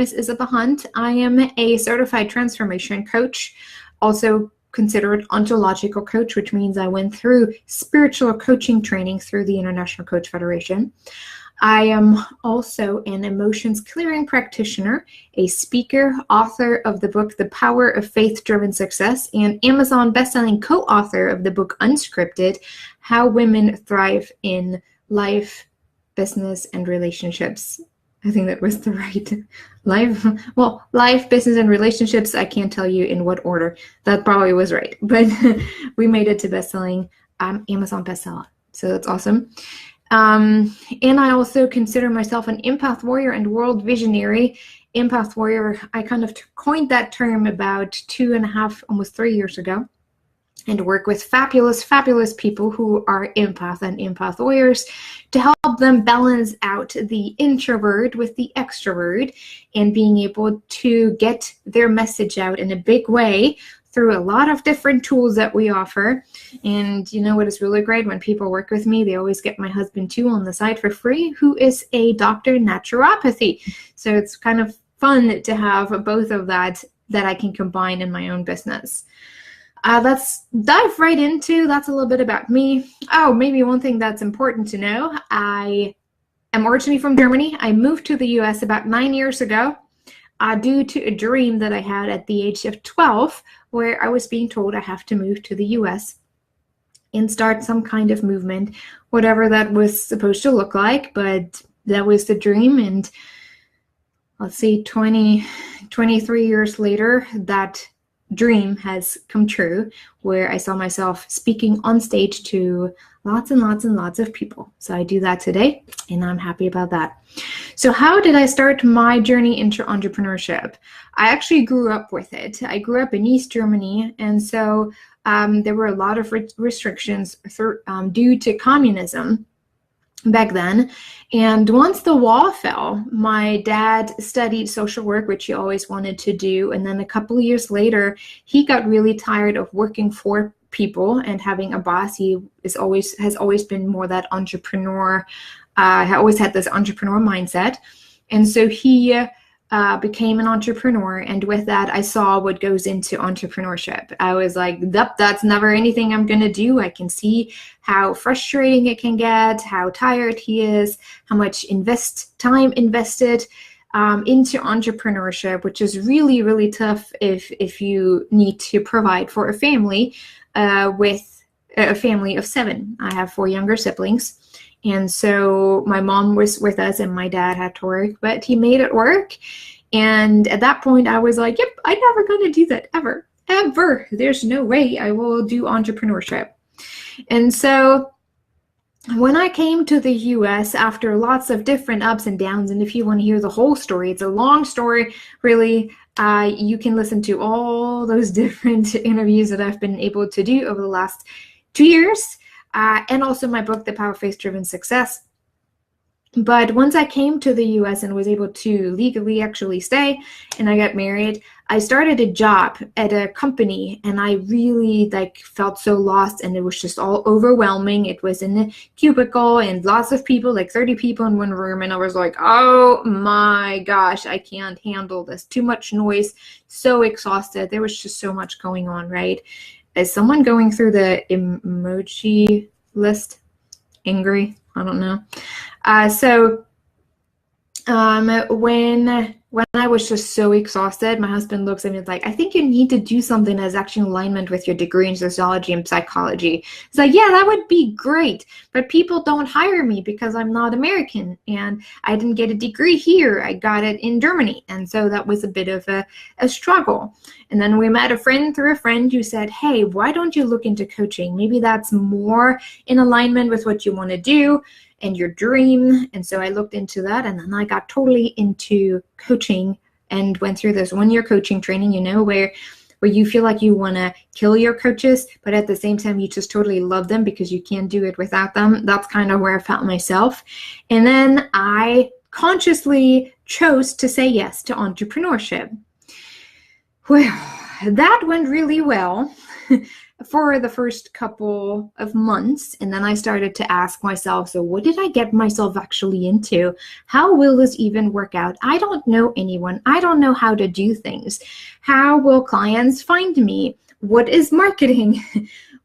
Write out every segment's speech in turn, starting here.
is Isabel Hunt. I am a certified transformation coach, also considered ontological coach, which means I went through spiritual coaching training through the International Coach Federation. I am also an emotions clearing practitioner, a speaker, author of the book The Power of Faith-Driven Success, and Amazon bestselling co-author of the book Unscripted: How Women Thrive in Life, Business, and Relationships. I think that was the right life, business, and relationships. I can't tell you in what order. That probably was right, but we made it to bestselling Amazon bestseller. So that's awesome. And I also consider myself an empath warrior and world visionary. Empath warrior, I kind of coined that term about 2.5, almost 3 years ago, and work with fabulous people who are empath and empath warriors to help them balance out the introvert with the extrovert and being able to get their message out in a big way through a lot of different tools that we offer. And you know what is really great? When people work with me, they always get my husband too on the side for free, who is a doctor in naturopathy. So it's kind of fun to have both of that I can combine in my own business. Let's dive right into, that's a little bit about me. Oh, maybe one thing that's important to know. I am originally from Germany. I moved to the US about 9 years ago due to a dream that I had at the age of 12, where I was being told I have to move to the US and start some kind of movement, whatever that was supposed to look like, but that was the dream. And let's see, 23 years later, that dream has come true, where I saw myself speaking on stage to lots and lots of people. So I do that today, and I'm happy about that. So how did I start my journey into entrepreneurship? I actually grew up with it. I grew up in East Germany, and so there were a lot of restrictions due to communism back then. And once the wall fell, my dad studied social work, which he always wanted to do. And then a couple of years later, he got really tired of working for people and having a boss. He has always been more that entrepreneur, always had this entrepreneur mindset. And so he became an entrepreneur, and with that I saw what goes into entrepreneurship. I was like, that's never anything I'm gonna do. I can see how frustrating it can get, how tired he is, how much time invested into entrepreneurship, which is really tough if you need to provide for a family with a family of 7. I have 4 younger siblings. And so my mom was with us and my dad had to work, but he made it work. And at that point I was like, yep, I'm never going to do that ever. There's no way I will do entrepreneurship. And so when I came to the US after lots of different ups and downs, and if you want to hear the whole story, it's a long story, really. You can listen to all those different interviews that I've been able to do over the last 2 years. And also my book, The Power of Faith-Driven Success. But once I came to the US and was able to legally actually stay and I got married, I started a job at a company, and I really felt so lost, and it was just all overwhelming. It was in a cubicle and lots of people, like 30 people in one room, and I was like, oh my gosh, I can't handle this. Too much noise, so exhausted. There was just so much going on, right? Is someone going through the emoji list? Angry? I don't know. When I was just so exhausted, my husband looks at me and is like, I think you need to do something that's actually in alignment with your degree in sociology and psychology. It's like, yeah, that would be great, but people don't hire me because I'm not American, and I didn't get a degree here. I got it in Germany. And so that was a bit of a struggle. And then we met a friend through a friend who said, hey, why don't you look into coaching? Maybe that's more in alignment with what you want to do and your dream. And so I looked into that, and then I got totally into coaching and went through this 1-year coaching training, where you feel like you want to kill your coaches, but at the same time you just totally love them because you can't do it without them. That's kind of where I found myself. And then I consciously chose to say yes to entrepreneurship. Well, that went really well. for the first couple of months. And then I started to ask myself, so what did I get myself actually into? How will this even work out? I don't know anyone. I don't know how to do things. How will clients find me? What is marketing?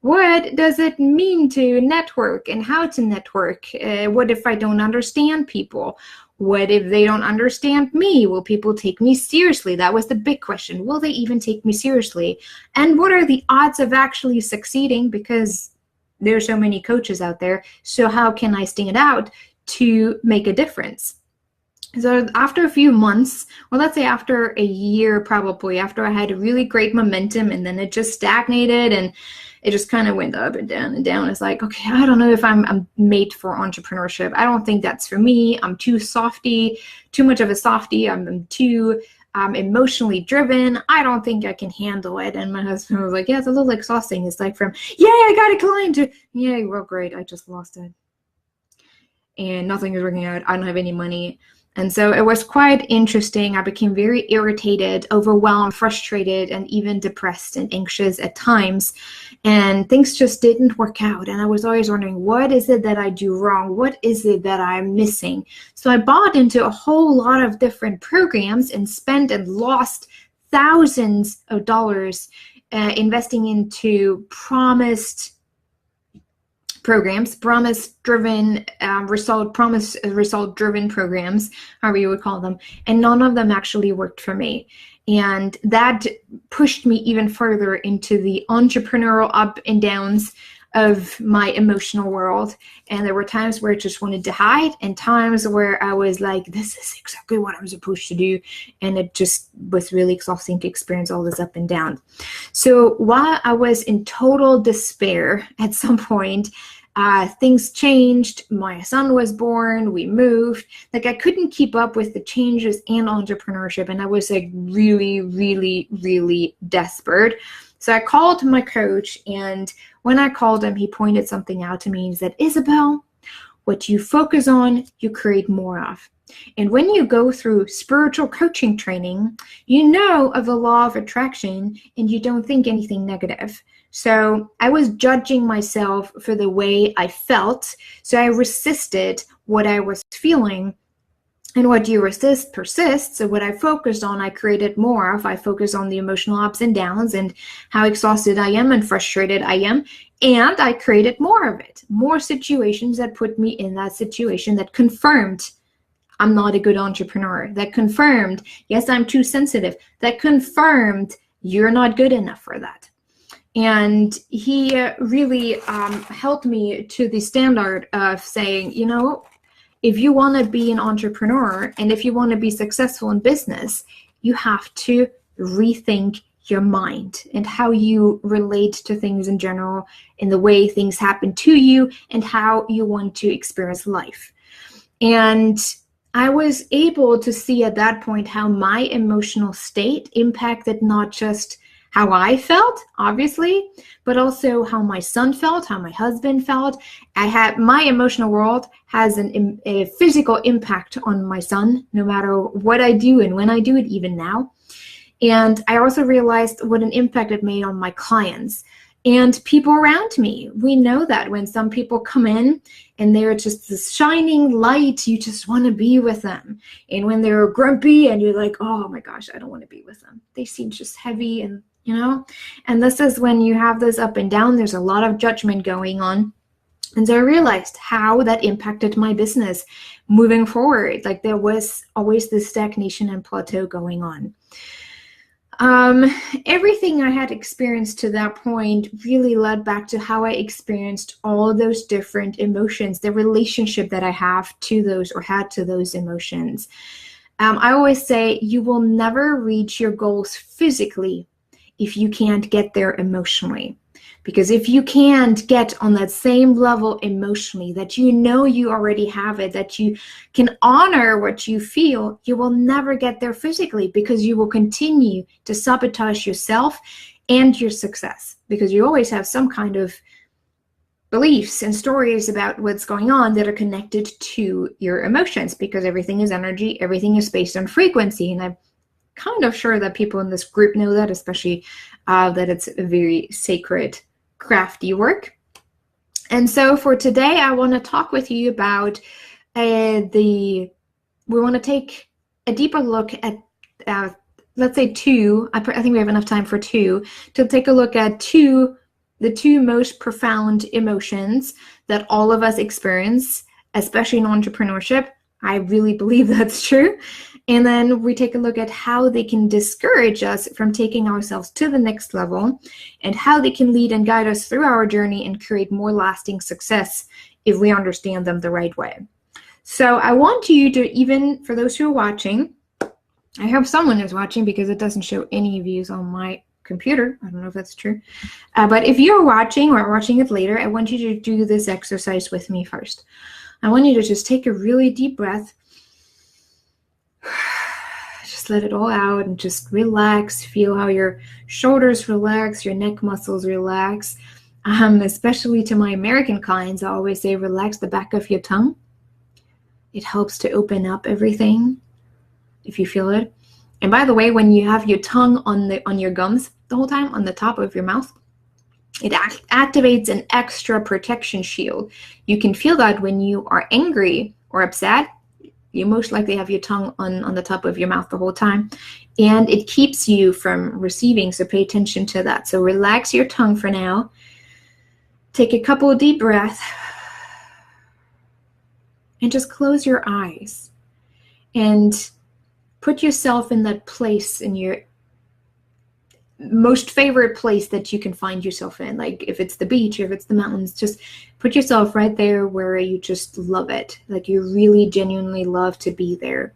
What does it mean to network and how to network? What if I don't understand people? What if they don't understand me? Will people take me seriously? That was the big question. Will they even take me seriously? And what are the odds of actually succeeding? Because there's so many coaches out there. So how can I stand out to make a difference? So after a few months, well, let's say after a year, probably, after I had really great momentum and then it just stagnated and it just kind of went up and down and down. It's like, okay, I don't know if I'm made for entrepreneurship. I don't think that's for me. I'm too much of a softie. I'm too emotionally driven. I don't think I can handle it. And my husband was like, yeah, it's a little exhausting. It's like from, yeah, I got a client to, yeah, well, great, I just lost it. And nothing is working out. I don't have any money. And so it was quite interesting. I became very irritated, overwhelmed, frustrated, and even depressed and anxious at times. And things just didn't work out. And I was always wondering, what is it that I do wrong? What is it that I'm missing? So I bought into a whole lot of different programs and spent and lost thousands of dollars investing into promised programs, promise-driven result-driven programs, however you would call them, and none of them actually worked for me. And that pushed me even further into the entrepreneurial up and downs of my emotional world. And there were times where I just wanted to hide and times where I was like, this is exactly what I'm supposed to do. And it just was really exhausting to experience all this up and down. So while I was in total despair at some point, things changed. My son was born. We moved. Like I couldn't keep up with the changes and entrepreneurship. And I was like really, really, really desperate. So I called my coach, and when I called him, he pointed something out to me. He said, Isabel, what you focus on, you create more of. And when you go through spiritual coaching training, you know of the law of attraction and you don't think anything negative. So I was judging myself for the way I felt. So I resisted what I was feeling. And what you resist persists. So what I focused on, I created more of. I focused on the emotional ups and downs and how exhausted I am and frustrated I am. And I created more of it. More situations that put me in that situation that confirmed I'm not a good entrepreneur. That confirmed, yes, I'm too sensitive. That confirmed you're not good enough for that. And he really held me to the standard of saying, you know, if you want to be an entrepreneur and if you want to be successful in business, you have to rethink your mind and how you relate to things in general, in the way things happen to you and how you want to experience life. And I was able to see at that point how my emotional state impacted not just how I felt, obviously, but also how my son felt, how my husband felt. My emotional world has a physical impact on my son, no matter what I do and when I do it, even now. And I also realized what an impact it made on my clients and people around me. We know that when some people come in and they're just this shining light, you just want to be with them. And when they're grumpy and you're like, oh my gosh, I don't want to be with them. They seem just heavy and you know, and this is when you have this up and down, there's a lot of judgment going on. And so I realized how that impacted my business moving forward. Like there was always this stagnation and plateau going on. Everything I had experienced to that point really led back to how I experienced all of those different emotions, the relationship that I have to those or had to those emotions. I always say you will never reach your goals physically if you can't get there emotionally. Because if you can't get on that same level emotionally, that you know you already have it, that you can honor what you feel, you will never get there physically because you will continue to sabotage yourself and your success. Because you always have some kind of beliefs and stories about what's going on that are connected to your emotions because everything is energy, everything is based on frequency. And I'm kind of sure that people in this group know that, especially that it's a very sacred crafty work. And so for today, I want to talk with you about we want to take a deeper look at, let's say two, I think we have enough time for two, to take a look at the two most profound emotions that all of us experience, especially in entrepreneurship. I really believe that's true. And then we take a look at how they can discourage us from taking ourselves to the next level, and how they can lead and guide us through our journey and create more lasting success if we understand them the right way. So I want you to, even for those who are watching, I hope someone is watching because it doesn't show any views on my computer. I don't know if that's true. But if you're watching or watching it later, I want you to do this exercise with me first. I want you to just take a really deep breath. Just let it all out and just relax. Feel how your shoulders relax, your neck muscles relax. Especially to my American clients, I always say relax the back of your tongue. It helps to open up everything if you feel it. And by the way, when you have your tongue on your gums the whole time, on the top of your mouth, it activates an extra protection shield. You can feel that when you are angry or upset. You most likely have your tongue on the top of your mouth the whole time, and it keeps you from receiving, so pay attention to that. So relax your tongue for now. Take a couple of deep breaths and just close your eyes and put yourself in that place, in your most favorite place that you can find yourself in. Like if it's the beach or if it's the mountains, just put yourself right there where you just love it. Like you really genuinely love to be there.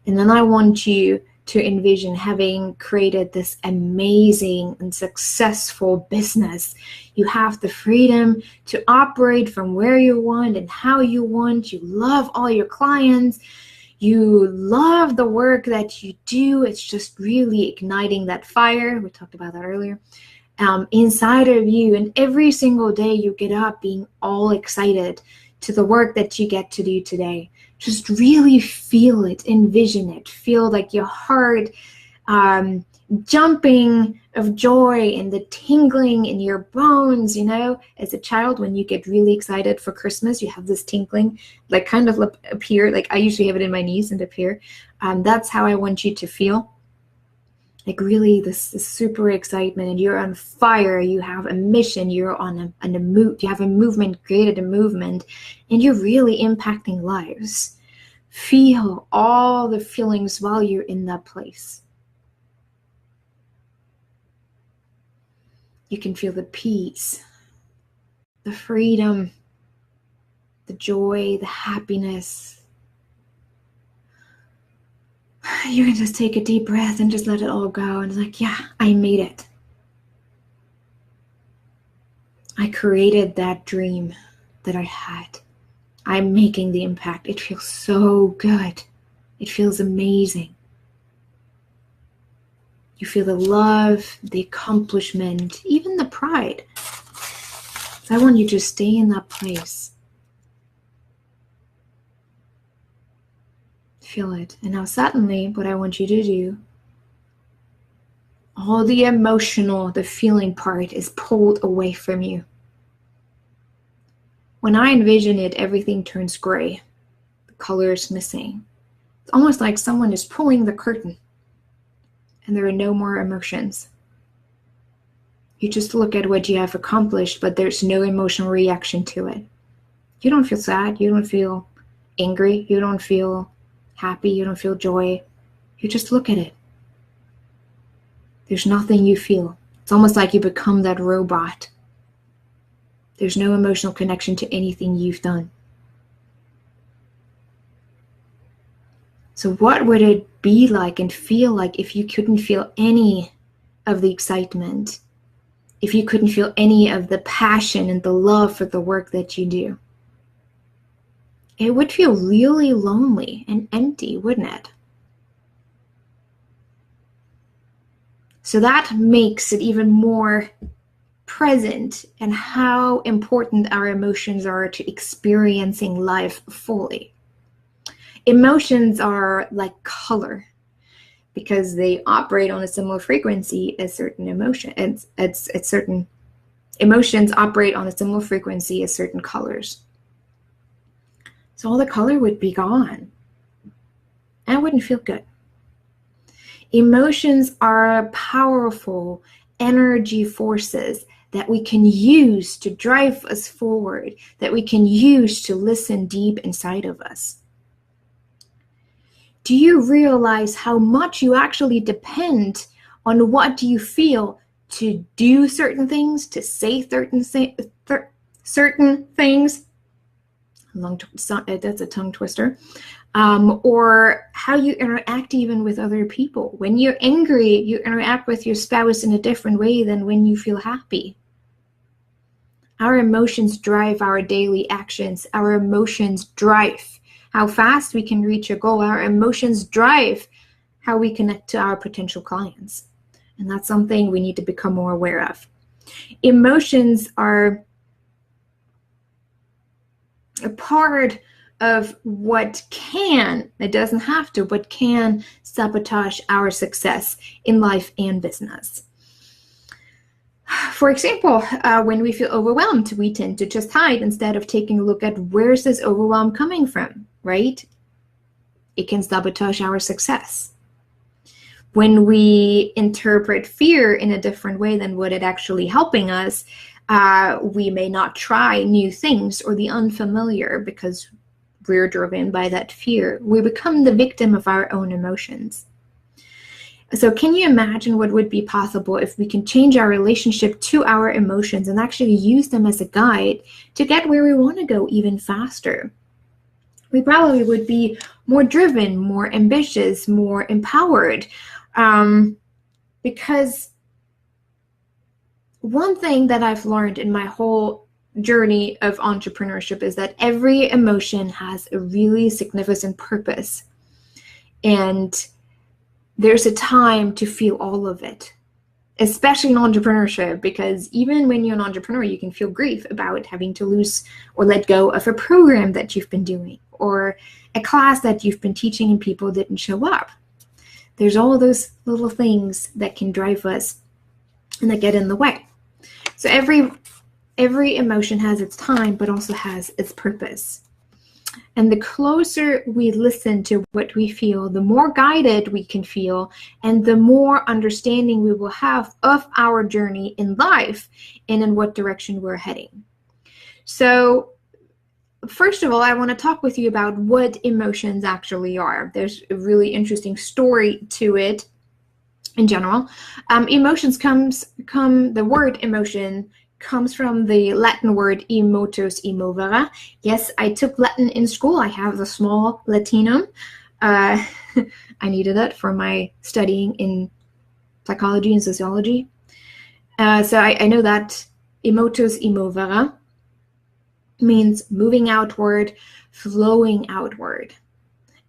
And then I want you to envision having created this amazing and successful business. You have the freedom to operate from where you want and how you want. You love all your clients. You love the work that you do. It's just really igniting that fire. We talked about that earlier. Inside of you. And every single day you get up being all excited to the work that you get to do today. Just really feel it, envision it. Feel like your heart jumping of joy and the tingling in your bones. You know, as a child, when you get really excited for Christmas, you have this tingling, like kind of up here. Like I usually have it in my knees and up here. That's how I want you to feel. Like really this super excitement, and you're on fire. You have a mission. You're on a move. You have a movement, created a movement, and you're really impacting lives. Feel all the feelings while you're in that place. You can feel the peace, the freedom, the joy, the happiness. You can just take a deep breath and just let it all go. And it's like, yeah, I made it. I created that dream that I had. I'm making the impact. It feels so good. It feels amazing. You feel the love, the accomplishment, even the pride. So I want you to stay in that place. Feel it. And now suddenly, what I want you to do, all the emotional, the feeling part is pulled away from you. When I envision it, everything turns gray. The color is missing. It's almost like someone is pulling the curtain and there are no more emotions. You just look at what you have accomplished, but there's no emotional reaction to it. You don't feel sad. You don't feel angry. You don't feel happy. You don't feel joy. You just look at it. There's nothing you feel. It's almost like you become that robot. There's no emotional connection to anything you've done. So what would it be like and feel like if you couldn't feel any of the excitement, if you couldn't feel any of the passion and the love for the work that you do? It would feel really lonely and empty, wouldn't it? So that makes it even more present and how important our emotions are to experiencing life fully. Emotions are like color because they operate on a similar frequency as certain emotion, as certain emotions operate on a similar frequency as certain colors. So all the color would be gone. And it wouldn't feel good. Emotions are powerful energy forces that we can use to drive us forward, that we can use to listen deep inside of us. Do you realize how much you actually depend on what you feel to do certain things, to say certain things? That's a tongue twister. Or how you interact even with other people. When you're angry, you interact with your spouse in a different way than when you feel happy. Our emotions drive our daily actions. Our emotions drive how fast we can reach a goal. Our emotions drive how we connect to our potential clients. And that's something we need to become more aware of. Emotions are a part of what can, it doesn't have to, but can sabotage our success in life and business. For example, when we feel overwhelmed, we tend to just hide instead of taking a look at where's this overwhelm coming from, right? It can sabotage our success. When we interpret fear in a different way than what it actually helping us, we may not try new things or the unfamiliar because we're driven by that fear. We become the victim of our own emotions. So can you imagine what would be possible if we can change our relationship to our emotions and actually use them as a guide to get where we want to go even faster? We probably would be more driven, more ambitious, more empowered. Because one thing that I've learned in my whole journey of entrepreneurship is that every emotion has a really significant purpose. And there's a time to feel all of it, especially in entrepreneurship, because even when you're an entrepreneur, you can feel grief about having to lose or let go of a program that you've been doing or a class that you've been teaching and people didn't show up. There's all of those little things that can drive us and that get in the way. So every emotion has its time, but also has its purpose. And the closer we listen to what we feel, the more guided we can feel, and the more understanding we will have of our journey in life and in what direction we're heading. So, first of all, I want to talk with you about what emotions actually are. There's a really interesting story to it in general. The word emotion comes from the Latin word emotus, emovere. Yes, I took Latin in school. I have the small Latinum. I needed it for my studying in psychology and sociology. So I know that emotus, emovere means moving outward, flowing outward.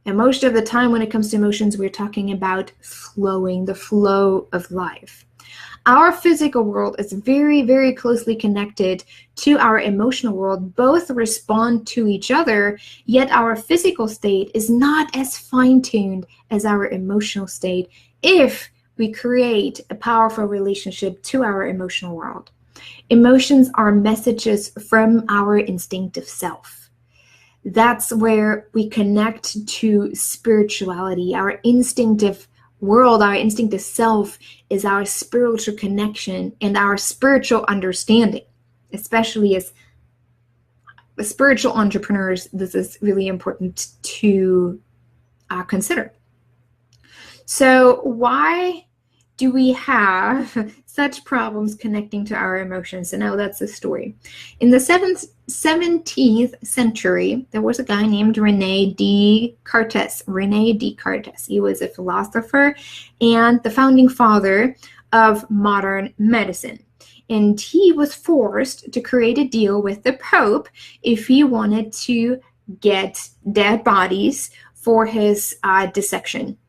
And most of the time when it comes to emotions, we're talking about flowing, the flow of life. Our physical world is very, very closely connected to our emotional world. Both respond to each other, yet our physical state is not as fine-tuned as our emotional state if we create a powerful relationship to our emotional world. Emotions are messages from our instinctive self. That's where we connect to spirituality. Our instinctive world, our instinctive self, is our spiritual connection and our spiritual understanding. Especially as spiritual entrepreneurs, this is really important to consider. So why do we have such problems connecting to our emotions? And now that's the story. In the 17th century, there was a guy named René Descartes. He was a philosopher and the founding father of modern medicine. And he was forced to create a deal with the Pope if he wanted to get dead bodies for his dissection.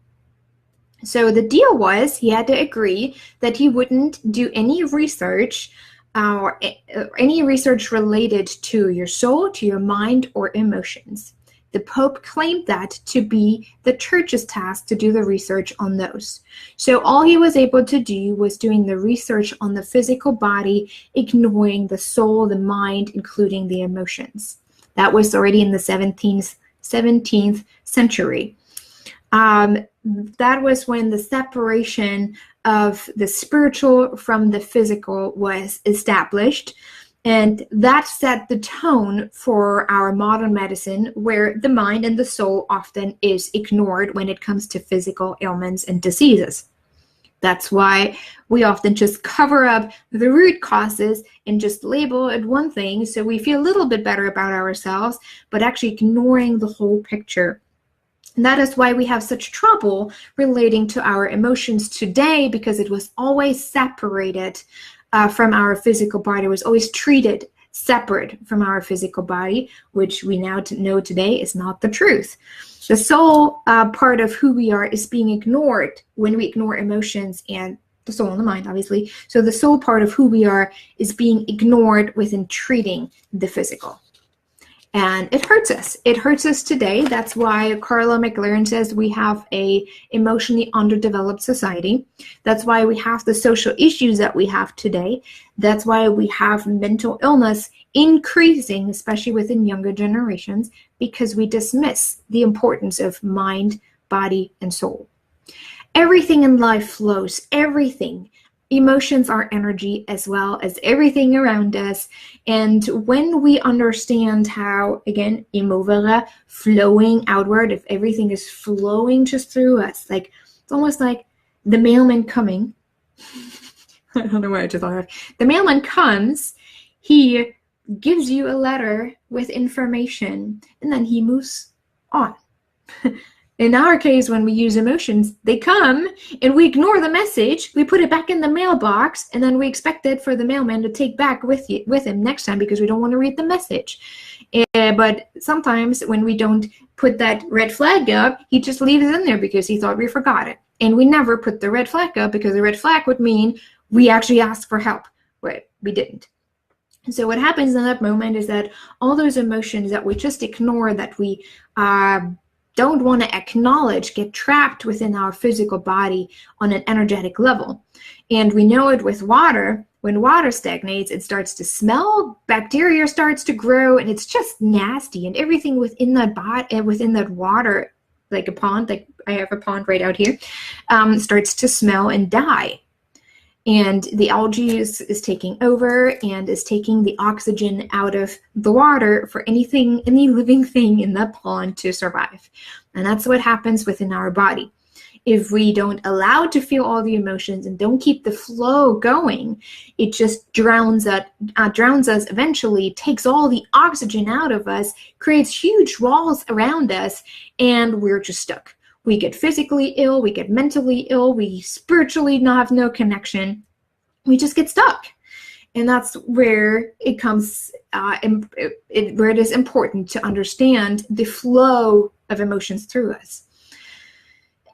So the deal was he had to agree that he wouldn't do any research or any research related to your soul, to your mind, or emotions. The Pope claimed that to be the church's task to do the research on those. So all he was able to do was doing the research on the physical body, ignoring the soul, the mind, including the emotions. That was already in the 17th century. That was when the separation of the spiritual from the physical was established. And that set the tone for our modern medicine, where the mind and the soul often is ignored when it comes to physical ailments and diseases. That's why we often just cover up the root causes and just label it one thing so we feel a little bit better about ourselves, but actually ignoring the whole picture. And that is why we have such trouble relating to our emotions today, because it was always separated from our physical body. It was always treated separate from our physical body, which we now know today is not the truth. The soul part of who we are is being ignored when we ignore emotions, and the soul and the mind, obviously. So the soul part of who we are is being ignored within treating the physical. And it hurts us. It hurts us today. That's why Carla McLaren says we have a emotionally underdeveloped society. That's why we have the social issues that we have today. That's why we have mental illness increasing, especially within younger generations, because we dismiss the importance of mind, body, and soul. Everything in life flows. Everything. Emotions are energy as well as everything around us. And when we understand how, again, immovere, flowing outward, if everything is flowing just through us, like it's almost like the mailman coming. I don't know why I just thought of. The mailman comes, he gives you a letter with information, and then he moves on. In our case, when we use emotions, they come and we ignore the message, we put it back in the mailbox, and then we expect it for the mailman to take back with him next time because we don't want to read the message. But sometimes when we don't put that red flag up, he just leaves it in there because he thought we forgot it. And we never put the red flag up because the red flag would mean we actually asked for help, but we didn't. So what happens in that moment is that all those emotions that we just ignore, that we don't want to acknowledge, get trapped within our physical body on an energetic level. And we know it with water. When water stagnates, it starts to smell, bacteria starts to grow, and it's just nasty. And everything within that water, like a pond, like I have a pond right out here, starts to smell and die. And the algae is taking over and is taking the oxygen out of the water for any living thing in the pond to survive. And that's what happens within our body. If we don't allow to feel all the emotions and don't keep the flow going, it just drowns us eventually, takes all the oxygen out of us, creates huge walls around us, and we're just stuck. We get physically ill, we get mentally ill, we spiritually have no connection. We just get stuck. And that's where it comes, where it is important to understand the flow of emotions through us.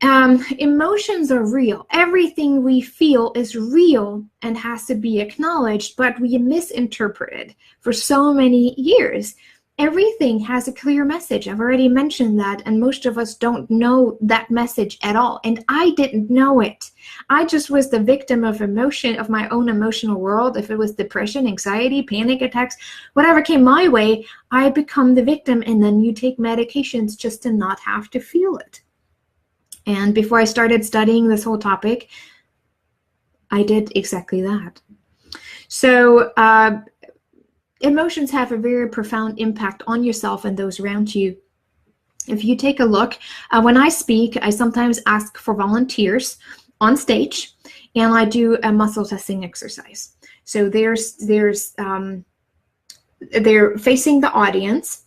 Emotions are real. Everything we feel is real and has to be acknowledged, but we misinterpret it for so many years. Everything has a clear message. I've already mentioned that, and most of us don't know that message at all. And I didn't know it. I just was the victim of my own emotional world. If it was depression, anxiety, panic attacks, whatever came my way, I become the victim, and then you take medications just to not have to feel it. And before I started studying this whole topic, I did exactly that. So, emotions have a very profound impact on yourself and those around you. If you take a look, when I speak, I sometimes ask for volunteers on stage, and I do a muscle testing exercise. So they're facing the audience,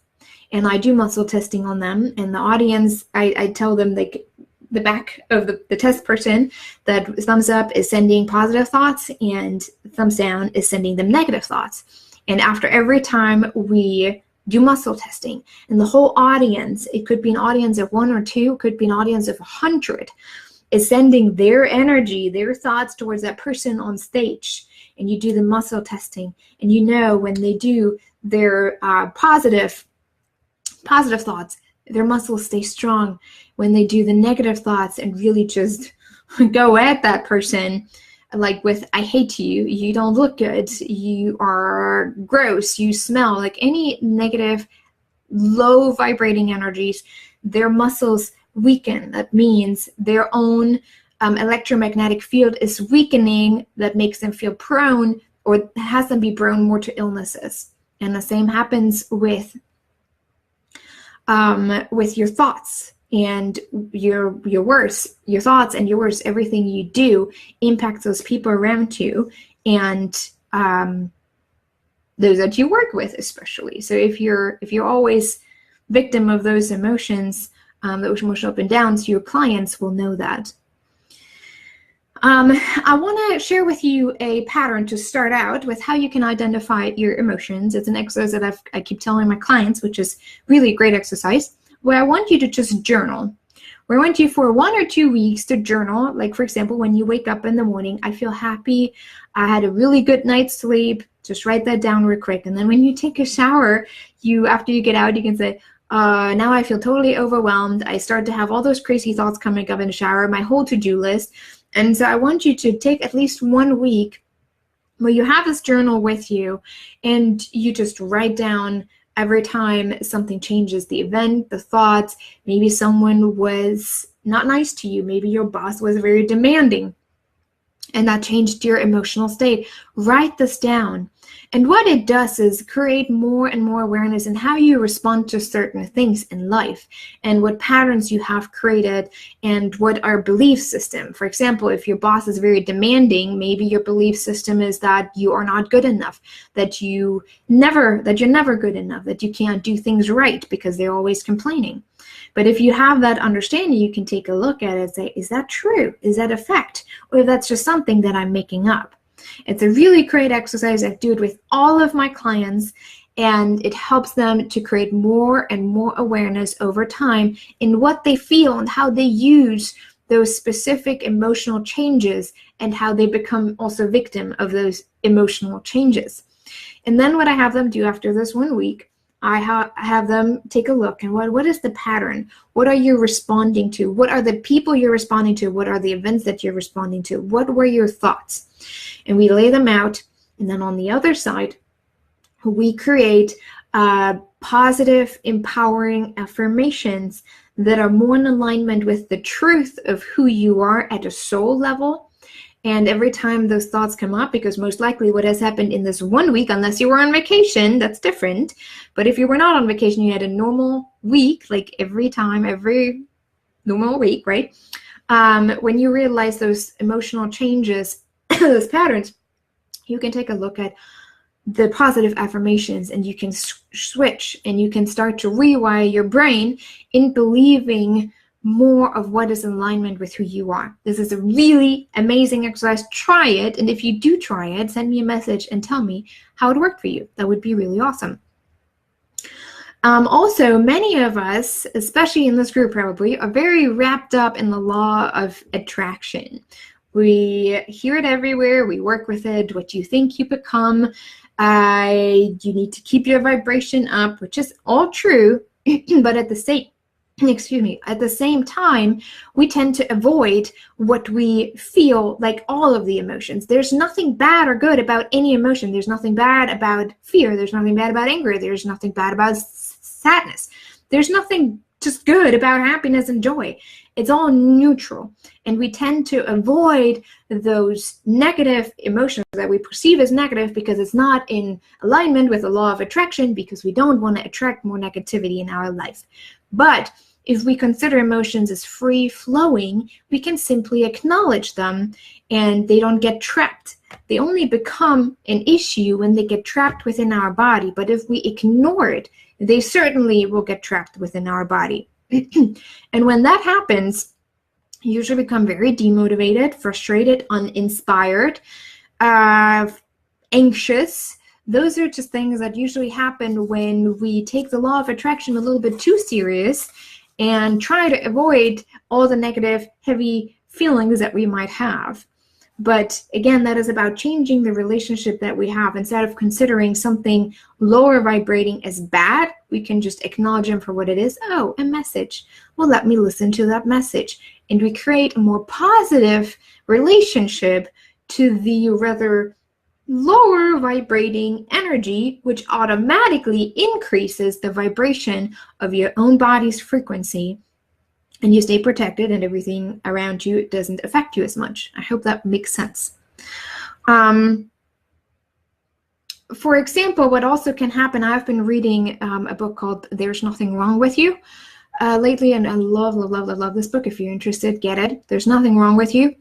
and I do muscle testing on them. And the audience, I tell them, like, the back of the test person, that thumbs up is sending positive thoughts, and thumbs down is sending them negative thoughts. And after every time we do muscle testing, and the whole audience, it could be an audience of 1 or 2, it could be an audience of 100, is sending their energy, their thoughts towards that person on stage. And you do the muscle testing, and you know when they do their positive thoughts, Their muscles stay strong. When they do the negative thoughts and really just go at that person, like with, I hate you, you don't look good, you are gross, you smell, like any negative, low vibrating energies, their muscles weaken. That means their own electromagnetic field is weakening. That makes them feel prone, or has them be prone more to illnesses. And the same happens with your thoughts and your words. Your thoughts and your words, everything you do impacts those people around you, and those that you work with especially. So if you're always victim of those emotions, those emotional up and downs, your clients will know that. I want to share with you a pattern to start out with how you can identify your emotions. It's an exercise that I keep telling my clients, which is really a great exercise, where I want you to just journal. Where I want you for 1 or 2 weeks to journal. Like, for example, when you wake up in the morning, I feel happy, I had a really good night's sleep. Just write that down real quick. And then when you take a shower, after you get out, you can say, now I feel totally overwhelmed. I start to have all those crazy thoughts coming up in the shower, my whole to-do list. And so I want you to take at least 1 week where you have this journal with you, and you just write down every time something changes, the event, the thoughts. Maybe someone was not nice to you. Maybe your boss was very demanding, and that changed your emotional state. Write this down. And what it does is create more and more awareness in how you respond to certain things in life, and what patterns you have created, and what our belief system. For example, if your boss is very demanding, maybe your belief system is that you are not good enough, that you're never good enough, that you can't do things right because they're always complaining. But if you have that understanding, you can take a look at it and say, is that true? Is that a fact? Or if that's just something that I'm making up? It's a really great exercise. I do it with all of my clients, and it helps them to create more and more awareness over time in what they feel and how they use those specific emotional changes, and how they become also victim of those emotional changes. And then what I have them do after this 1 week, I have them take a look and what is the pattern? What are you responding to? What are the people you're responding to? What are the events that you're responding to? What were your thoughts? And we lay them out. And then on the other side, we create positive, empowering affirmations that are more in alignment with the truth of who you are at a soul level. And every time those thoughts come up, because most likely what has happened in this 1 week, unless you were on vacation, that's different. But if you were not on vacation, you had a normal week, like every normal week, right? When you realize those emotional changes, those patterns, you can take a look at the positive affirmations, and you can switch, and you can start to rewire your brain in believing more of what is in alignment with who you are. This is a really amazing exercise. Try it. And if you do try it, send me a message and tell me how it worked for you. That would be really awesome. Also, many of us, especially in this group probably, are very wrapped up in the law of attraction. We hear it everywhere. We work with it. What you think you become. You need to keep your vibration up, which is all true. But at the same time, we tend to avoid what we feel, like all of the emotions. There's nothing bad or good about any emotion. There's nothing bad about fear. There's nothing bad about anger. There's nothing bad about sadness. There's nothing just good about happiness and joy. It's all neutral. And we tend to avoid those negative emotions that we perceive as negative because it's not in alignment with the law of attraction, because we don't want to attract more negativity in our life. But if we consider emotions as free-flowing, we can simply acknowledge them, and they don't get trapped. They only become an issue when they get trapped within our body. But if we ignore it, they certainly will get trapped within our body. And when that happens, you usually become very demotivated, frustrated, uninspired, anxious. Those are just things that usually happen when we take the law of attraction a little bit too serious and try to avoid all the negative, heavy feelings that we might have. But again, that is about changing the relationship that we have. Instead of considering something lower vibrating as bad, we can just acknowledge them for what it is. Oh, a message. Well, let me listen to that message. And we create a more positive relationship to the rather lower vibrating energy, which automatically increases the vibration of your own body's frequency. And you stay protected and everything around you doesn't affect you as much. I hope that makes sense. For example, what also can happen, I've been reading a book called There's Nothing Wrong With You lately, and I love this book. If you're interested, get it. There's Nothing Wrong With You.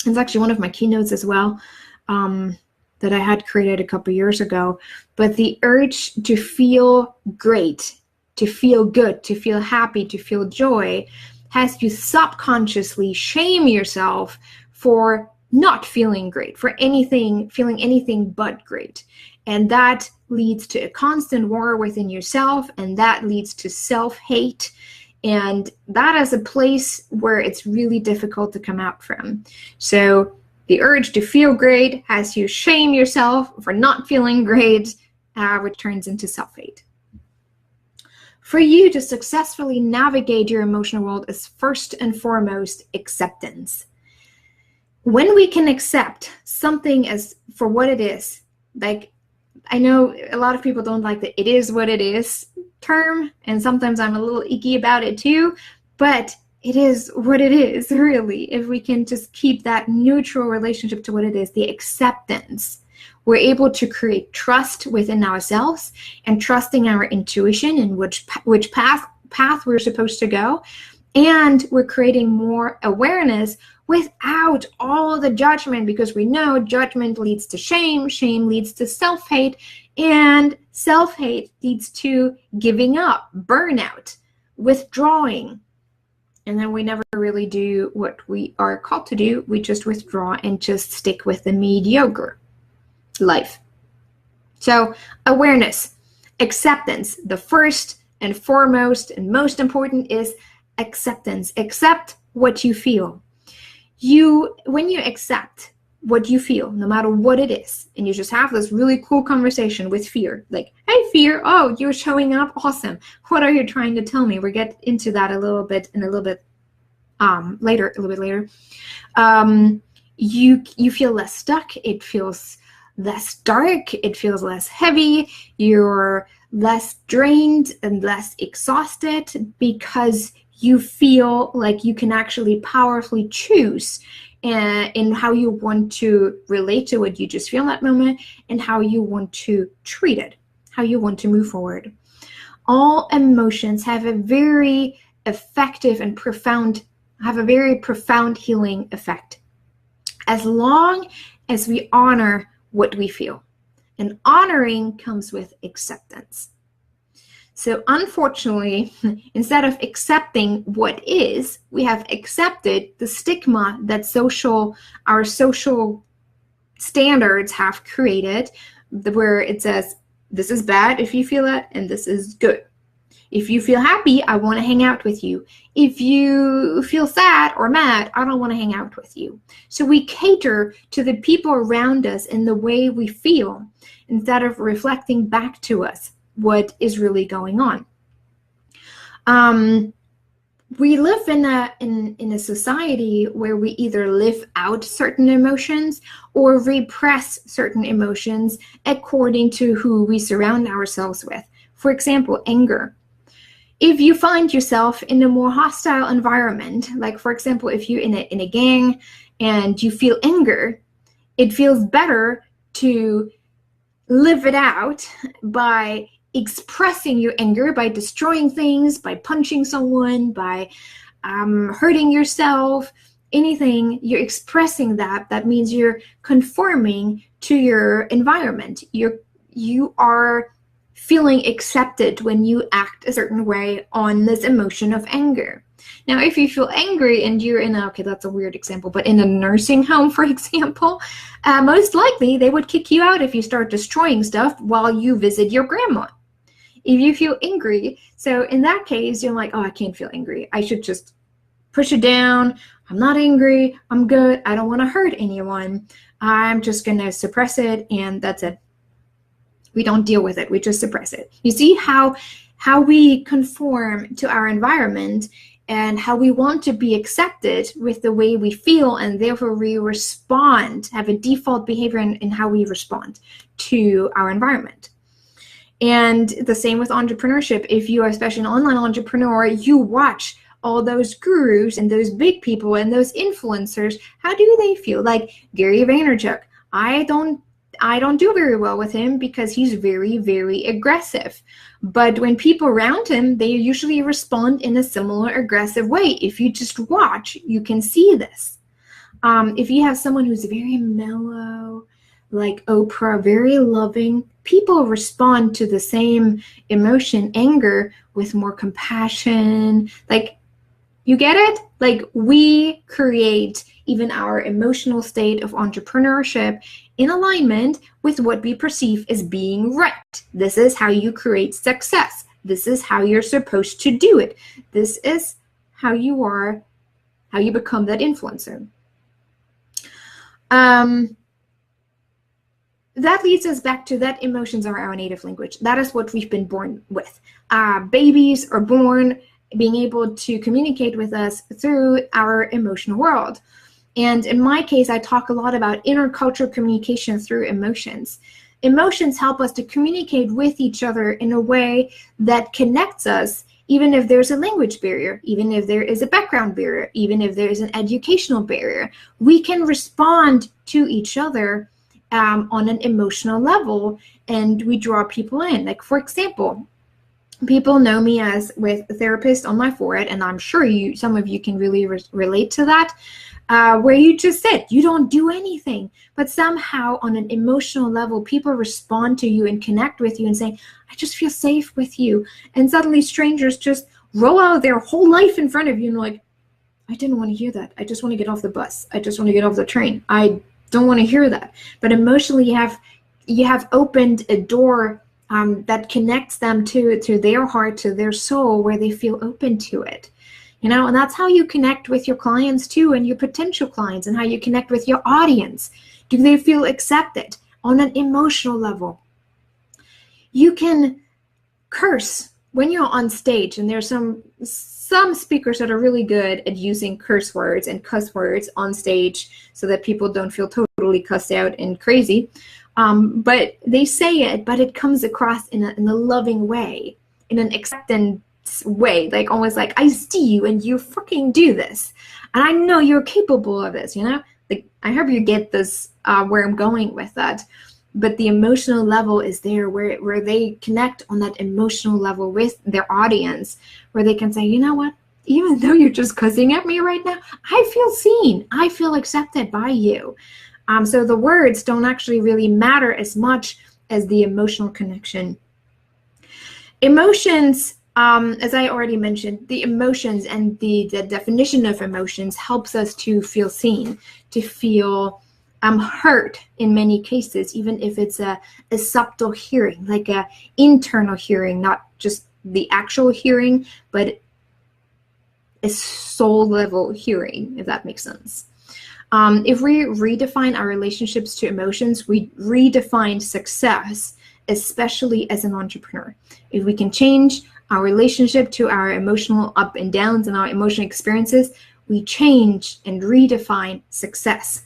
It's actually one of my keynotes as well that I had created a couple years ago. But the urge to feel great, to feel good, to feel happy, to feel joy, has you subconsciously shame yourself for not feeling great, for feeling anything but great. And that leads to a constant war within yourself, and that leads to self-hate. And that is a place where it's really difficult to come out from. So the urge to feel great has you shame yourself for not feeling great, which turns into self-hate. For you to successfully navigate your emotional world is first and foremost acceptance. When we can accept something as for what it is, like I know a lot of people don't like the "it is what it is" term, and sometimes I'm a little icky about it too, but it is what it is, really. If we can just keep that neutral relationship to what it is, the acceptance, we're able to create trust within ourselves and trusting our intuition and which path we're supposed to go. And we're creating more awareness without all the judgment, because we know judgment leads to shame, shame leads to self-hate, and self-hate leads to giving up, burnout, withdrawing. And then we never really do what we are called to do. We just withdraw and just stick with the mediocre life. So awareness, acceptance, the first and foremost and most important is acceptance. Accept what you feel. When you accept what you feel, no matter what it is, and you just have this really cool conversation with fear, like, hey fear, oh, you're showing up, awesome. What are you trying to tell me? We'll get into that a little bit later. You feel less stuck. It feels less dark. It feels less heavy. You're less drained and less exhausted because you feel like you can actually powerfully choose in how you want to relate to what you just feel in that moment and how you want to treat it, how you want to move forward. All emotions have a very effective and profound healing effect, as long as we honor what we feel. And honoring comes with acceptance. So unfortunately, instead of accepting what is, we have accepted the stigma that our social standards have created, where it says, this is bad if you feel it, and this is good. If you feel happy, I want to hang out with you. If you feel sad or mad, I don't want to hang out with you. So we cater to the people around us in the way we feel, instead of reflecting back to us what is really going on. We live in a society where we either live out certain emotions or repress certain emotions according to who we surround ourselves with. For example, anger. If you find yourself in a more hostile environment, like for example, if you're in a gang and you feel anger, it feels better to live it out by expressing your anger, by destroying things, by punching someone, by hurting yourself, anything. You're expressing that means you're conforming to your environment. You are feeling accepted when you act a certain way on this emotion of anger. Now, if you feel angry and you're okay, that's a weird example, but in a nursing home, for example, most likely they would kick you out if you start destroying stuff while you visit your grandma. If you feel angry, so in that case, you're like, oh, I can't feel angry. I should just push it down. I'm not angry. I'm good. I don't want to hurt anyone. I'm just going to suppress it, and that's it. We don't deal with it. We just suppress it. You see how we conform to our environment and how we want to be accepted with the way we feel, and therefore we respond, have a default behavior in how we respond to our environment. And the same with entrepreneurship. If you are especially an online entrepreneur, you watch all those gurus and those big people and those influencers. How do they feel? Like Gary Vaynerchuk. I don't do very well with him because he's very, very aggressive. But when people around him, they usually respond in a similar aggressive way. If you just watch, you can see this. If you have someone who's very mellow, like Oprah, very loving, people respond to the same emotion, anger, with more compassion. Like, you get it? Like, we create even our emotional state of entrepreneurship in alignment with what we perceive as being right. This is how you create success. This is how you're supposed to do it. This is how you become that influencer. That leads us back to that emotions are our native language. That is what we've been born with. Babies are born being able to communicate with us through our emotional world. And in my case, I talk a lot about intercultural communication through emotions. Emotions help us to communicate with each other in a way that connects us, even if there's a language barrier, even if there is a background barrier, even if there is an educational barrier. We can respond to each other on an emotional level, and we draw people in. Like, for example, people know me as with a therapist on my forehead, and I'm sure some of you can really relate to that, where you just said you don't do anything, but somehow on an emotional level, people respond to you and connect with you and say, I just feel safe with you. And suddenly strangers just roll out their whole life in front of you and like, I didn't want to hear that. I just want to get off the bus. I just want to get off the train. I don't want to hear that. But emotionally, you have opened a door that connects them to their heart, to their soul, where they feel open to it. And that's how you connect with your clients too, and your potential clients, and how you connect with your audience. Do they feel accepted on an emotional level? You can curse when you're on stage, and there's some speakers that are really good at using curse words and cuss words on stage so that people don't feel totally cussed out and crazy. But they say it, but it comes across in a loving way, in an acceptance way, like almost like, I see you and you fucking do this, and I know you're capable of this. Like, I hope you get this, where I'm going with that. But the emotional level is there, where they connect on that emotional level with their audience, where they can say, you know what, even though you're just cussing at me right now, I feel seen, I feel accepted by you. So the words don't actually really matter as much as the emotional connection. Emotions, as I already mentioned, the emotions and the definition of emotions helps us to feel seen, to feel heard in many cases, even if it's a subtle hearing, like a internal hearing, not just the actual hearing, but a soul level hearing, if that makes sense. If we redefine our relationships to emotions, we redefine success, especially as an entrepreneur. If we can change our relationship to our emotional up and downs and our emotional experiences, we change and redefine success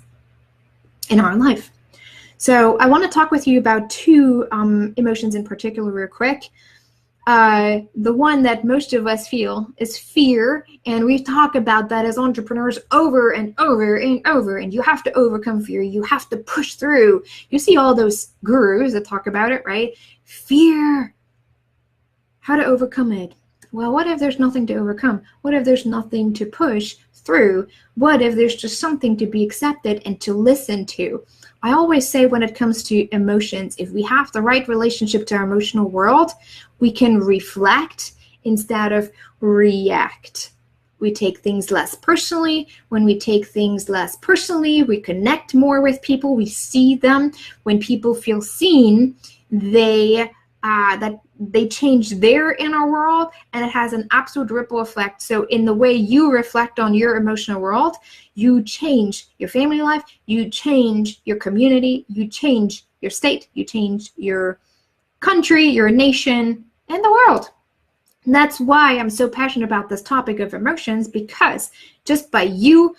in our life. So I want to talk with you about two emotions in particular real quick. The one that most of us feel is fear, and we talk about that as entrepreneurs over and over and over, and you have to overcome fear, you have to push through. You see all those gurus that talk about it, right? Fear, how to overcome it. Well, what if there's nothing to overcome? What if there's nothing to push through? What if there's just something to be accepted and to listen to? I always say, when it comes to emotions, if we have the right relationship to our emotional world, we can reflect instead of react. We take things less personally. When we take things less personally, we connect more with people. We see them. When people feel seen, they that they change their inner world, and it has an absolute ripple effect. So in the way you reflect on your emotional world, you change your family life, you change your community, you change your state, you change your country, your nation, and the world. And that's why I'm so passionate about this topic of emotions, because just by you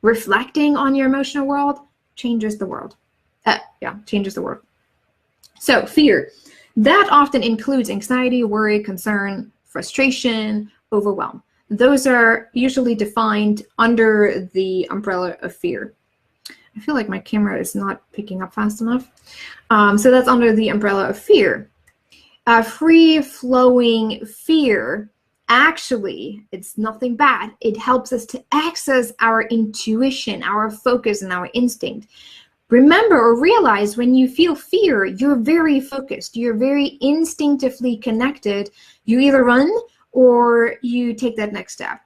reflecting on your emotional world changes the world. Changes the world. So fear, that often includes anxiety, worry, concern, frustration, overwhelm. Those are usually defined under the umbrella of fear. I feel like my camera is not picking up fast enough. So that's under the umbrella of fear. Free-flowing fear, actually, it's nothing bad. It helps us to access our intuition, our focus, and our instinct. Remember or realize when you feel fear, you're very focused. You're very instinctively connected. You either run or you take that next step.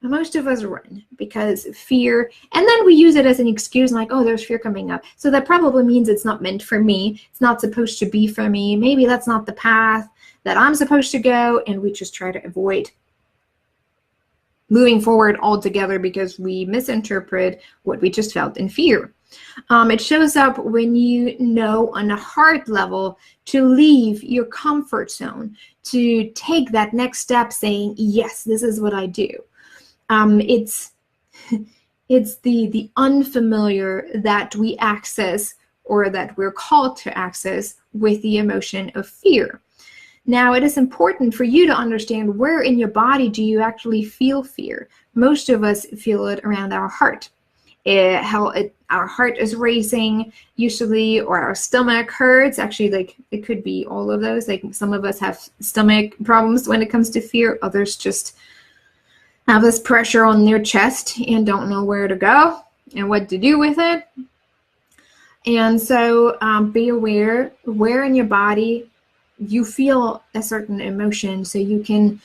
And most of us run because fear, and then we use it as an excuse like, oh, there's fear coming up. So that probably means it's not meant for me. It's not supposed to be for me. Maybe that's not the path that I'm supposed to go, and we just try to avoid moving forward altogether because we misinterpret what we just felt in fear. It shows up when you know on a heart level to leave your comfort zone, to take that next step saying, yes, this is what I do. It's the unfamiliar that we access, or that we're called to access, with the emotion of fear. Now, it is important for you to understand where in your body do you actually feel fear. Most of us feel it around our heart. Our heart is racing usually, or our stomach hurts. Actually, like, it could be all of those. Like, some of us have stomach problems when it comes to fear. Others just have this pressure on their chest and don't know where to go and what to do with it. And so be aware where in your body you feel a certain emotion, so you can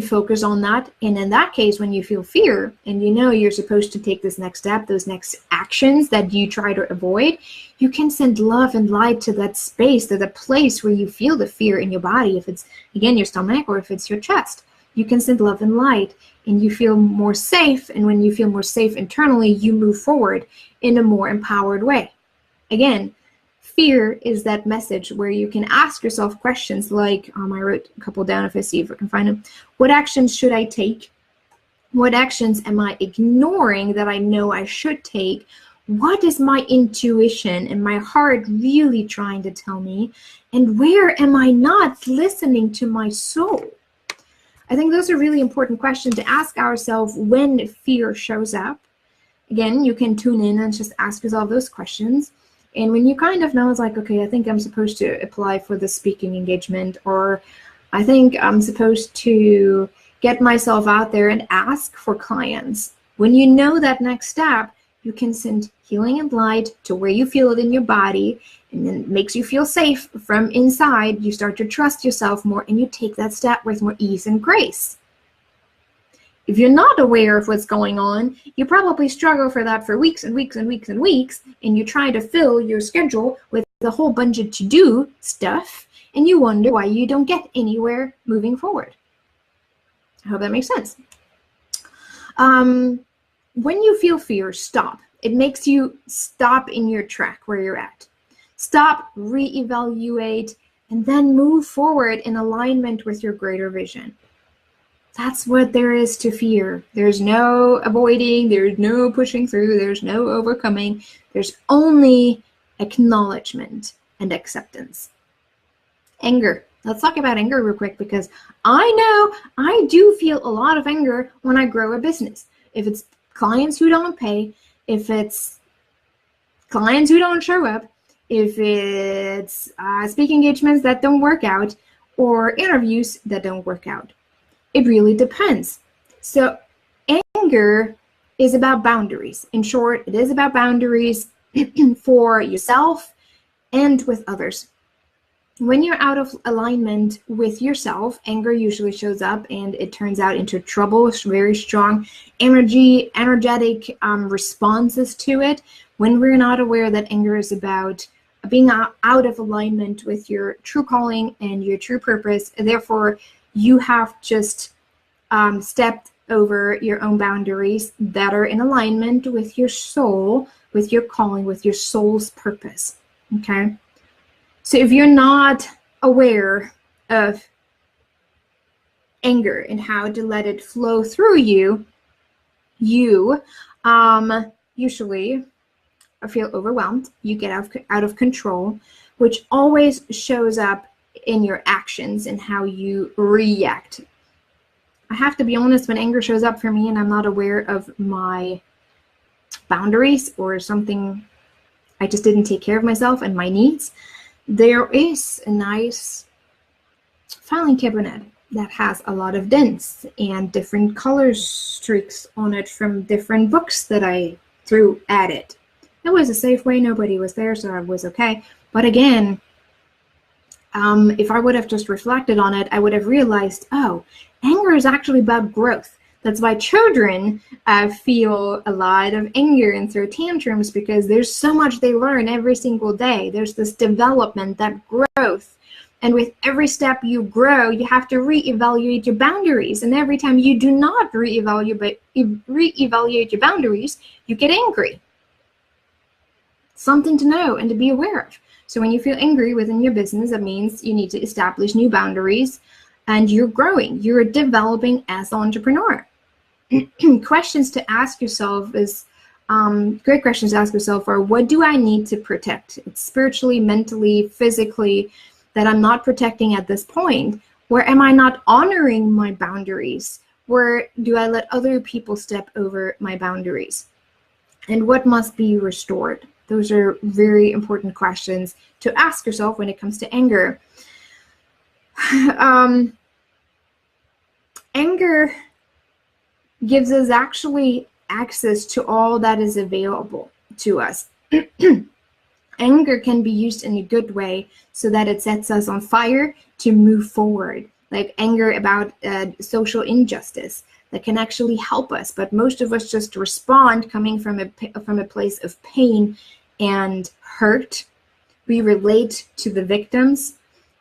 focus on that. And in that case, when you feel fear and you know you're supposed to take this next step, those next actions that you try to avoid, you can send love and light to that space, to the place where you feel the fear in your body. If it's, again, your stomach, or if it's your chest, you can send love and light, and you feel more safe. And when you feel more safe internally, you move forward in a more empowered way. Again, fear is that message where you can ask yourself questions like, I wrote a couple down if I see if I can find them. What actions should I take? What actions am I ignoring that I know I should take? What is my intuition and my heart really trying to tell me? And where am I not listening to my soul? I think those are really important questions to ask ourselves when fear shows up. Again, you can tune in and just ask yourself those questions. And when you kind of know, it's like, okay, I think I'm supposed to apply for the speaking engagement, or I think I'm supposed to get myself out there and ask for clients. When you know that next step, you can send healing and light to where you feel it in your body, and then it makes you feel safe from inside. You start to trust yourself more, and you take that step with more ease and grace. If you're not aware of what's going on, you probably struggle for that for weeks and weeks and weeks and weeks, and you try to fill your schedule with a whole bunch of to-do stuff, and you wonder why you don't get anywhere moving forward. I hope that makes sense. When you feel fear, stop. It makes you stop in your track where you're at. Stop, reevaluate, and then move forward in alignment with your greater vision. That's what there is to fear. There's no avoiding, there's no pushing through, there's no overcoming. There's only acknowledgement and acceptance. Anger. Let's talk about anger real quick, because I know I do feel a lot of anger when I grow a business. If it's clients who don't pay, if it's clients who don't show up, if it's speaking engagements that don't work out, or interviews that don't work out. It really depends. So anger is about boundaries. In short, it is about boundaries for yourself and with others. When you're out of alignment with yourself, anger usually shows up, and it turns out into trouble. It's very strong energetic responses to it. When we're not aware that anger is about being out of alignment with your true calling and your true purpose. Therefore, you have just stepped over your own boundaries that are in alignment with your soul, with your calling, with your soul's purpose. Okay? So if you're not aware of anger and how to let it flow through you, you usually feel overwhelmed. You get out of control, which always shows up in your actions and how you react. I have to be honest, when anger shows up for me and I'm not aware of my boundaries or something, I just didn't take care of myself and my needs, there is a nice filing cabinet that has a lot of dents and different color streaks on it from different books that I threw at it. It was a safe way, nobody was there, so I was okay. But again, if I would have just reflected on it, I would have realized, oh, anger is actually about growth. That's why children feel a lot of anger and throw tantrums, because there's so much they learn every single day. There's this development, that growth. And with every step you grow, you have to reevaluate your boundaries. And every time you do not reevaluate your boundaries, you get angry. Something to know and to be aware of. So when you feel angry within your business, that means you need to establish new boundaries and you're growing. You're developing as an entrepreneur. Questions to ask yourself is, great questions to ask yourself are, what do I need to protect? It's spiritually, mentally, physically, that I'm not protecting at this point. Where am I not honoring my boundaries? Where do I let other people step over my boundaries? And what must be restored? Those are very important questions to ask yourself when it comes to anger. Anger gives us actually access to all that is available to us. Anger can be used in a good way so that it sets us on fire to move forward. Like anger about social injustice that can actually help us, but most of us just respond coming from a place of pain and hurt. We relate to the victims,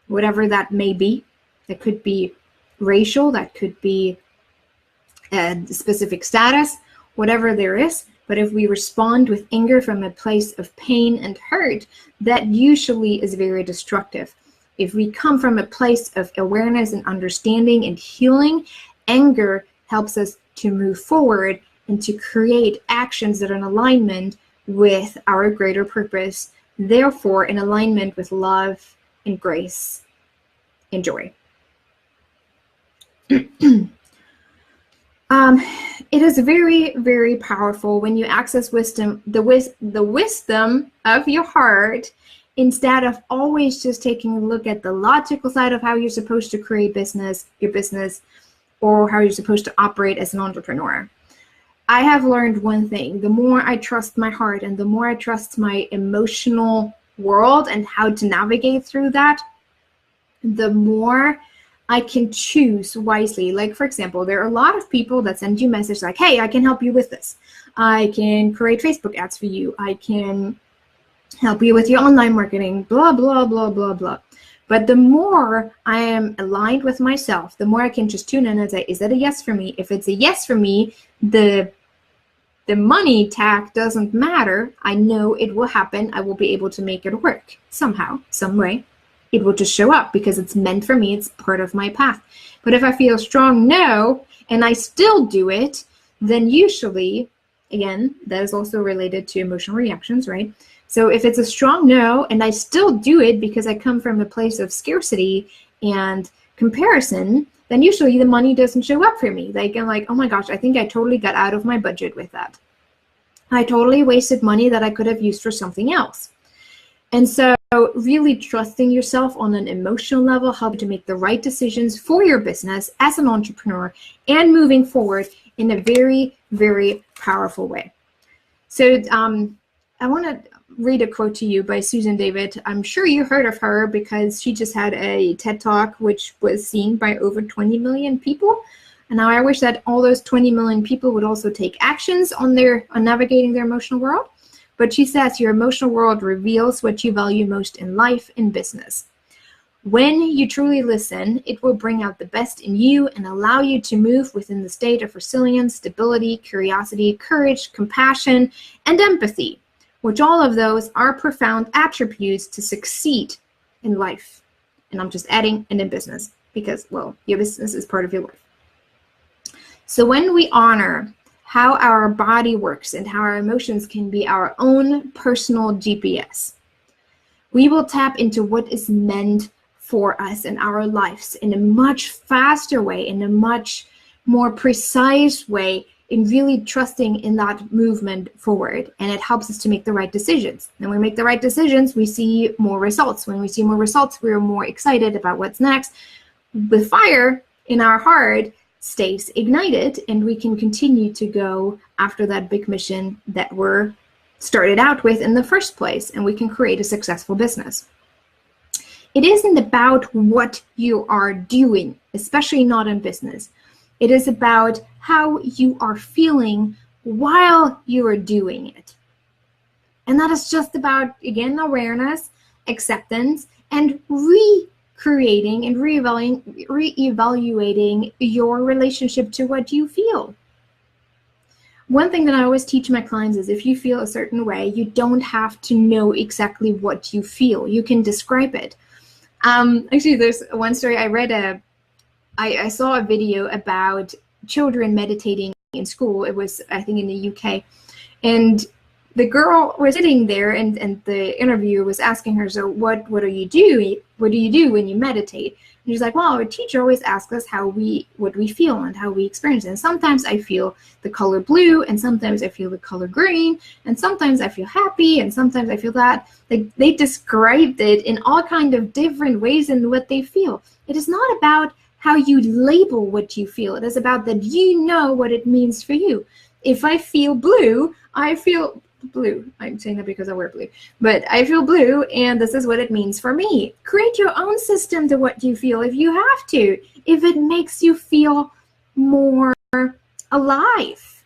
whatever that may be. That could be racial, that could be a specific status, whatever there is. But if we respond with anger from a place of pain and hurt, that usually is very destructive. If we come from a place of awareness and understanding and healing, anger helps us to move forward and to create actions that are in alignment with our greater purpose, therefore in alignment with love and grace and joy. It is very, very powerful when you access wisdom, the wisdom of your heart, instead of always just taking a look at the logical side of how you're supposed to create your business, or how you're supposed to operate as an entrepreneur. I have learned one thing: the more I trust my heart and the more I trust my emotional world and how to navigate through that, the more I can choose wisely. Like, for example, there are a lot of people that send you messages like, hey, I can help you with this. I can create Facebook ads for you. I can help you with your online marketing, blah, blah, blah, blah, blah. But the more I am aligned with myself, the more I can just tune in and say, is that a yes for me? If it's a yes for me, the money tag doesn't matter. I know it will happen. I will be able to make it work somehow, some way. It will just show up because it's meant for me. It's part of my path. But if I feel a strong no and I still do it, then usually, again, that is also related to emotional reactions, right? So if it's a strong no and I still do it because I come from a place of scarcity and comparison, then usually the money doesn't show up for me. Like, I'm like, oh my gosh, I think I totally got out of my budget with that. I totally wasted money that I could have used for something else. And so really trusting yourself on an emotional level helps you to make the right decisions for your business as an entrepreneur and moving forward in a very, very powerful way. So I want to read a quote to you by Susan David. I'm sure you heard of her because she just had a TED Talk which was seen by over 20 million people. And now I wish that all those 20 million people would also take actions on navigating their emotional world. But she says your emotional world reveals what you value most in life and business. When you truly listen, it will bring out the best in you and allow you to move within the state of resilience, stability, curiosity, courage, compassion, and empathy, which all of those are profound attributes to succeed in life. And I'm just adding and in business because, well, your business is part of your life. So when we honor how our body works and how our emotions can be our own personal GPS, we will tap into what is meant for us in our lives in a much faster way, in a much more precise way, in really trusting in that movement forward. And it helps us to make the right decisions. And when we make the right decisions, we see more results. When we see more results, we're more excited about what's next. The fire in our heart stays ignited, and we can continue to go after that big mission that we're started out with in the first place, and we can create a successful business. It isn't about what you are doing, especially not in business. It is about how you are feeling while you are doing it. And that is just about, again, awareness, acceptance, and recreating and reevaluating your relationship to what you feel. One thing that I always teach my clients is if you feel a certain way, you don't have to know exactly what you feel. You can describe it. Actually, there's one story I read. I saw a video about children meditating in school. It was, I think, in the UK, and the girl was sitting there, and the interviewer was asking her, "So what do you do? What do you do when you meditate?" And she's like, "Well, our teacher always asks us what we feel and how we experience it. And sometimes I feel the color blue, and sometimes I feel the color green, and sometimes I feel happy, and sometimes I feel that." Like, they described it in all kind of different ways in what they feel. It is not about how you label what you feel. It is about that you know what it means for you. If I feel blue, I feel blue. I'm saying that because I wear blue. But I feel blue, and this is what it means for me. Create your own system to what you feel if you have to. If it makes you feel more alive.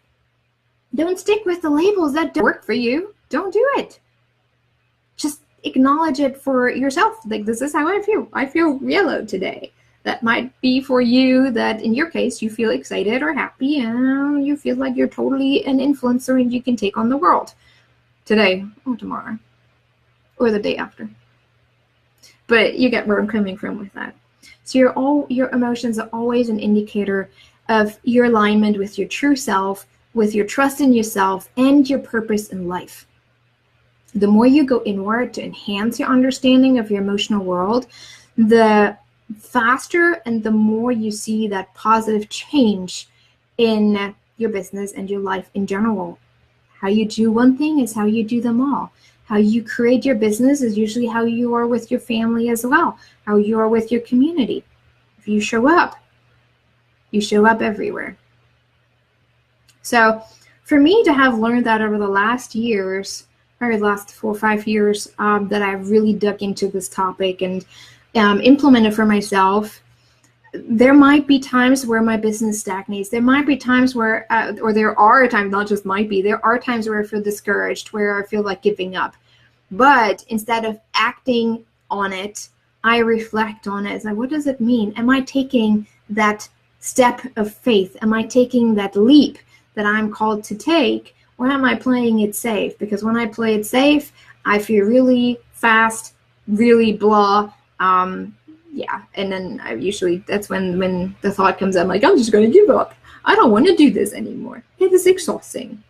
Don't stick with the labels that don't work for you. Don't do it. Just acknowledge it for yourself. Like, this is how I feel. I feel yellow today. That might be for you that in your case you feel excited or happy and you feel like you're totally an influencer and you can take on the world today or tomorrow or the day after. But you get where I'm coming from with that. So your emotions are always an indicator of your alignment with your true self, with your trust in yourself and your purpose in life. The more you go inward to enhance your understanding of your emotional world, the faster and the more you see that positive change in your business and your life in general. How you do one thing is how you do them all. How you create your business is usually how you are with your family as well, how you are with your community. If you show up everywhere. So for me to have learned that over the last years, or the last 4 or 5 years, that I've really dug into this topic and implemented for myself, there might be times where my business stagnates. There might be times where, or there are times, not just might be, there are times where I feel discouraged, where I feel like giving up. But instead of acting on it, I reflect on it. It's like, what does it mean? Am I taking that step of faith? Am I taking that leap that I'm called to take? Or am I playing it safe? Because when I play it safe, I feel really fast, really blah. Yeah, and then that's when the thought comes up, like, I'm just going to give up. I don't want to do this anymore. It is exhausting.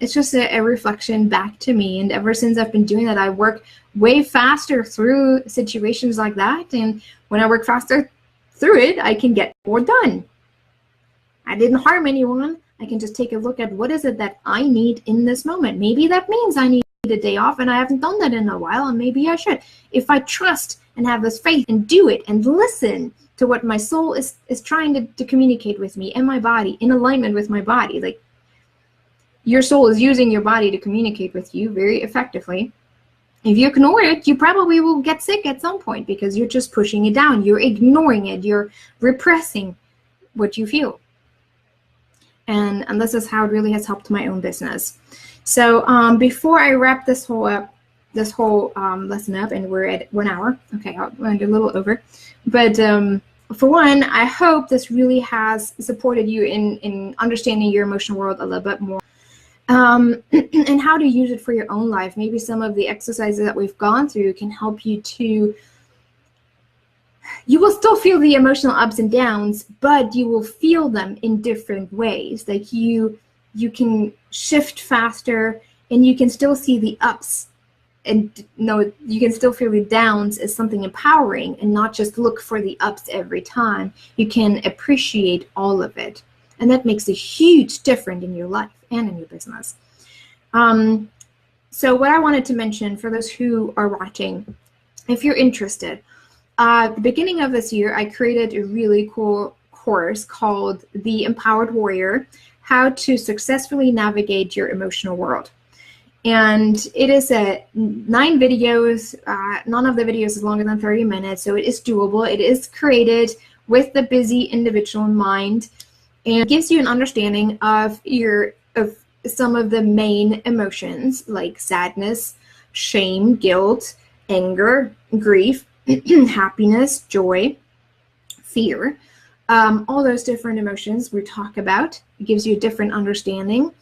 It's just a reflection back to me. And ever since I've been doing that, I work way faster through situations like that. And when I work faster through it, I can get more done. I didn't harm anyone. I can just take a look at what is it that I need in this moment. Maybe that means I need a day off and I haven't done that in a while, and maybe I should. If I trust and have this faith and do it and listen to what my soul is trying to communicate with me and my body, in alignment with my body. Like, your soul is using your body to communicate with you very effectively. If you ignore it, you probably will get sick at some point because you're just pushing it down. You're ignoring it. You're repressing what you feel. And this is how it really has helped my own business. So before I wrap this whole lesson up, and we're at 1 hour. Okay, I'll run a little over. But for one, I hope this really has supported you in understanding your emotional world a little bit more. And how to use it for your own life. Maybe some of the exercises that we've gone through can help you to, you will still feel the emotional ups and downs, but you will feel them in different ways. Like you can shift faster, and you can still see the ups, and you can still feel the downs as something empowering, and not just look for the ups every time. You can appreciate all of it, and that makes a huge difference in your life and in your business. So what I wanted to mention for those who are watching, if you're interested, at the beginning of this year, I created a really cool course called The Empowered Warrior: How to Successfully Navigate Your Emotional World. And it is 9 videos. None of the videos is longer than 30 minutes, so it is doable. It is created with the busy individual in mind, and gives you an understanding of some of the main emotions like sadness, shame, guilt, anger, grief, happiness, joy, fear. All those different emotions we talk about. It gives you a different understanding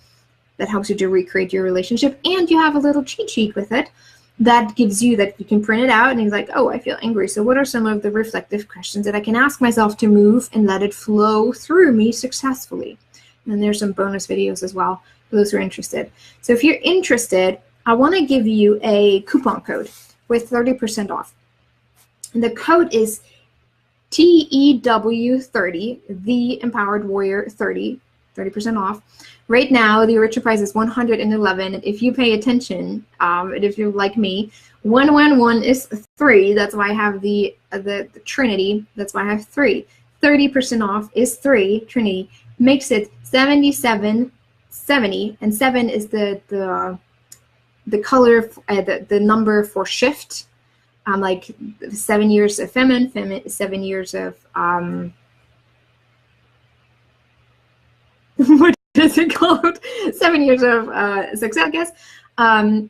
that helps you to recreate your relationship, and you have a little cheat sheet with it that gives you, that you can print it out, and you're like, oh, I feel angry. So what are some of the reflective questions that I can ask myself to move and let it flow through me successfully? And there's some bonus videos as well for those who are interested. So if you're interested, I want to give you a coupon code with 30% off. And the code is TEW30, The Empowered Warrior 30% off. Right now, the original price is $111. If you pay attention, and if you're like me, 111 is 3. That's why I have the Trinity. That's why I have 3. 30% off is 3. Trinity makes it 7770, and 7 is the color, the number for shift. Like 7 years of feminine, 7 years of what is it called? 7 years of success, I guess.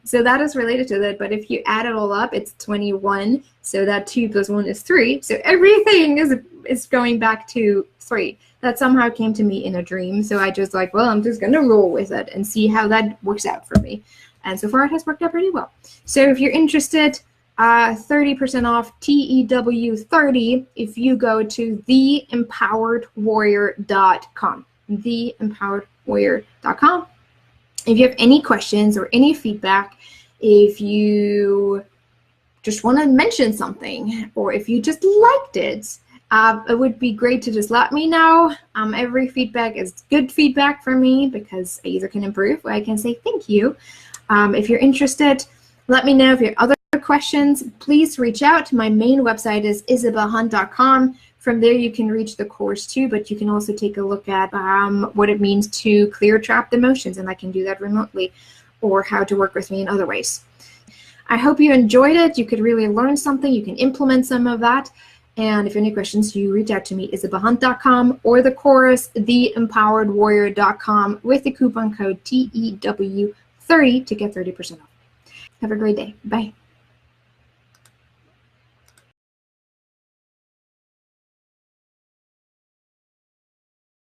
So that is related to that. But if you add it all up, it's 21. So that 2 plus 1 is 3. So everything is going back to 3. That somehow came to me in a dream. So I just like, well, I'm just going to roll with it and see how that works out for me. And so far it has worked out pretty well. So if you're interested, 30% off TEW30 if you go to theempoweredwarrior.com. theempoweredwarrior.com. If you have any questions or any feedback, if you just want to mention something, or if you just liked it, it would be great to just let me know. Every feedback is good feedback for me, because I either can improve or I can say thank you. If you're interested, let me know. If you have other questions, please reach out. My main website is isabelhunt.com. From there, you can reach the course too, but you can also take a look at what it means to clear trapped emotions, and I can do that remotely, or how to work with me in other ways. I hope you enjoyed it. You could really learn something. You can implement some of that. And if you have any questions, you reach out to me, isabelhunt.com, or the course, theempoweredwarrior.com, with the coupon code TEW30 to get 30% off. Have a great day. Bye.